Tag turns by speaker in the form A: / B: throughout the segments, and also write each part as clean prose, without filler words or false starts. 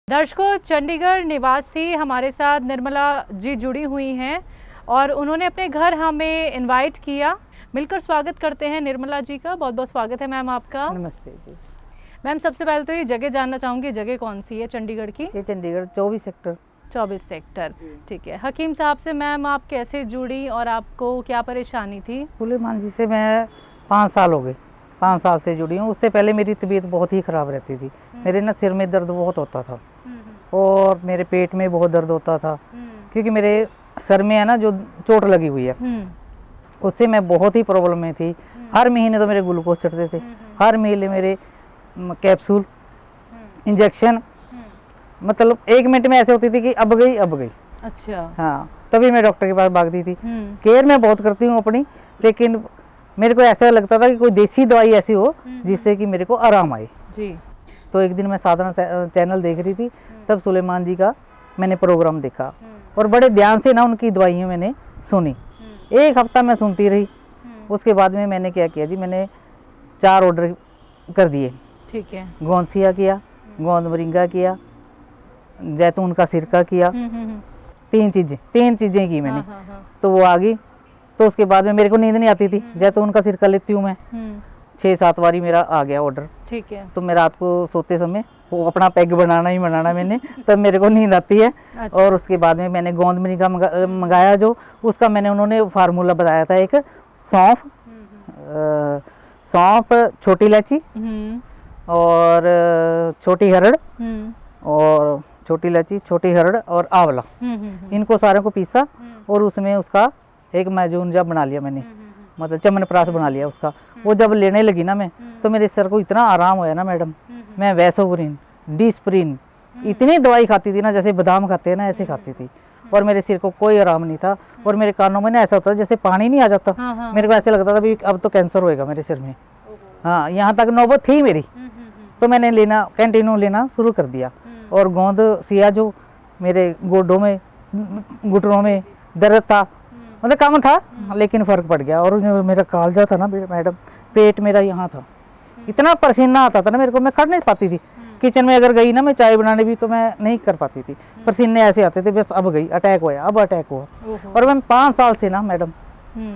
A: दर्शकों, चंडीगढ़ निवासी हमारे साथ निर्मला जी जुड़ी हुई हैं और उन्होंने अपने घर हमें इनवाइट किया। मिलकर स्वागत करते हैं निर्मला जी का। बहुत बहुत स्वागत है मैम आपका।
B: नमस्ते जी
A: मैम, सबसे पहले तो ये जगह जानना चाहूँगी, जगह कौन सी है चंडीगढ़ की?
B: ये चंडीगढ़ 24 सेक्टर।
A: 24 सेक्टर, ठीक है। हकीम साहब से मैम आप कैसे जुड़ी और आपको क्या परेशानी थी?
B: सुलेमान जी से मैं 5 साल हो गए, 5 साल से जुड़ी हूँ। उससे पहले मेरी तबीयत बहुत ही ख़राब रहती थी। मेरे ना सिर में दर्द बहुत होता था और मेरे पेट में बहुत दर्द होता था, क्योंकि मेरे सर में है ना जो चोट लगी हुई है, उससे मैं बहुत ही प्रॉब्लम में थी। हर महीने तो मेरे ग्लूकोज चढ़ते थे, हर महीने मेरे कैप्सूल इंजेक्शन, मतलब 1 मिनट में ऐसे होती थी कि अब गई।
A: अच्छा।
B: हाँ, तभी मैं डॉक्टर के पास भागती थी। केयर मैं बहुत करती हूँ अपनी, लेकिन मेरे को ऐसा लगता था कि कोई देसी दवाई ऐसी हो जिससे कि मेरे को आराम आए
A: जी।
B: तो एक दिन मैं साधना चैनल देख रही थी, तब सुलेमान जी का मैंने प्रोग्राम देखा और बड़े ध्यान से ना उनकी दवाइयाँ मैंने सुनी। 1 हफ्ता मैं सुनती रही। उसके बाद में मैंने क्या किया जी, मैंने 4 ऑर्डर कर दिए।
A: ठीक है।
B: गोंदसिया किया, गोंद मोरिंगा किया, जैतून का सिरका किया, 3 चीज़ें की मैंने। तो वो आ गई। तो उसके बाद में मेरे को नींद नहीं आती थी। जैतून का सिरका लेती हूँ मैं, 6-7 बारी मेरा आ गया ऑर्डर।
A: ठीक है।
B: तो मैं रात को सोते समय वो अपना पैग बनाना मैंने, तब मेरे को नींद आती है।
A: अच्छा।
B: और उसके बाद में मैंने गोंद मोरिंगा मंगाया, जो उसका मैंने उन्होंने फार्मूला बताया था। एक सौंफ, छोटी इलायची और छोटी हरड़ और छोटी इलायची, छोटी हरड़ और आंवला, इनको सारे को पीसा और उसमें उसका एक मैजून जब बना लिया मैंने, मतलब चमनप्राश बना लिया उसका। वो जब लेने लगी ना मैं, तो मेरे सर को इतना आराम होया ना मैडम। मैं वैसोग्रीन, डिस्प्रिन, इतनी दवाई खाती थी ना, जैसे बादाम खाते हैं ना, ऐसे खाती थी और मेरे सिर को कोई आराम नहीं था। और मेरे कानों में ना ऐसा होता था जैसे पानी नहीं आ जाता। मेरे को ऐसे लगता था भी अब तो कैंसर होएगा मेरे सिर में। हाँ, यहाँ तक नौबत थी मेरी। तो मैंने लेना कंटिन्यू लेना शुरू कर दिया। और गोंद सिया जो मेरे गोडों में, घुटनों में दर्द था, मतलब कम था लेकिन फ़र्क पड़ गया। और जो मेरा कालजा था ना मैडम, पेट मेरा यहाँ था, इतना पसीना आता था ना मेरे को, मैं खड़ नहीं पाती थी। किचन में अगर गई ना मैं चाय बनाने भी, तो मैं नहीं कर पाती थी, पसीने ऐसे आते थे। बस अब गई, अटैक हुआ, अब अटैक हुआ। और मैं 5 साल से ना मैडम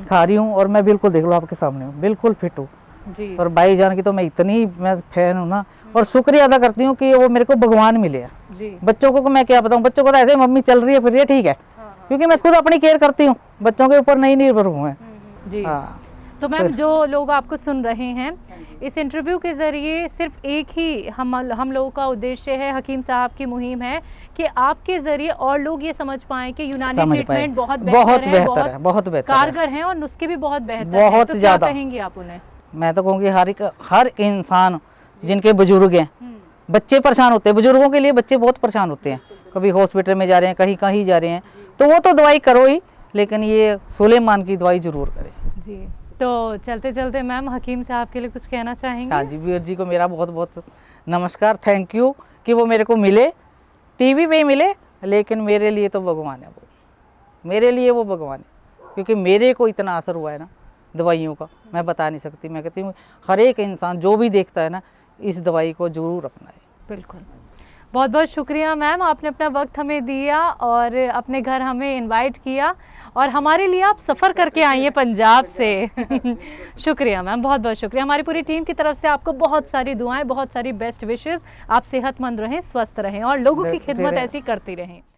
B: खा रही हूँ और मैं बिल्कुल, देख लो आपके सामने हूँ, बिल्कुल फिट हूँ जी। और भाईजान की तो मैं इतनी फैन हूँ ना, और शुक्रिया अदा करती हूँ कि वो मेरे को भगवान मिले हैं। बच्चों को मैं क्या बताऊँ, बच्चों को तो ऐसे मम्मी चल रही है फिर ये ठीक है, क्योंकि मैं खुद अपनी केयर करती हूँ, बच्चों के ऊपर नहीं निर्भर हूँ मैं जी। हाँ।
A: तो मैम, जो लोग आपको सुन रहे हैं, इस इंटरव्यू के ज़रिए सिर्फ एक ही हम लोगों का उद्देश्य है, हकीम साहब की मुहिम है कि आपके ज़रिए और लोग ये समझ पाएं कि यूनानी ट्रीटमेंट बहुत बेहतर, कारगर है और नुस्खे भी बहुत बेहतर हैं। तो क्या कहेंगी आप उन्हें?
B: मैं तो कहूँगी हर इंसान, जिनके बुजुर्ग हैं, बच्चे परेशान होते हैं, बुजुर्गों के लिए बच्चे बहुत परेशान होते हैं, कभी हॉस्पिटल में जा रहे हैं, कहीं जा रहे हैं, तो वो तो दवाई करो ही, लेकिन ये सुलेमान की दवाई जरूर करें
A: जी। तो चलते चलते मैम, हकीम साहब के लिए कुछ कहना चाहेंगे?
B: हाँ जी, वीर जी को मेरा बहुत बहुत नमस्कार, थैंक यू कि वो मेरे को मिले, टीवी पे मिले, लेकिन मेरे लिए तो भगवान है वो, मेरे लिए वो भगवान है, क्योंकि मेरे को इतना असर हुआ है ना दवाइयों का, मैं बता नहीं सकती। मैं कहती हूँ हर एक इंसान जो भी देखता है ना, इस दवाई को जरूर अपनाए।
A: बिल्कुल। बहुत बहुत शुक्रिया मैम, आपने अपना वक्त हमें दिया और अपने घर हमें इनवाइट किया और हमारे लिए आप सफ़र करके आई हैं पंजाब से। शुक्रिया मैम, बहुत बहुत शुक्रिया। हमारी पूरी टीम की तरफ से आपको बहुत सारी दुआएं, बहुत सारी बेस्ट विशेस। आप सेहतमंद रहें, स्वस्थ रहें और लोगों की खिदमत ऐसी करती रहें।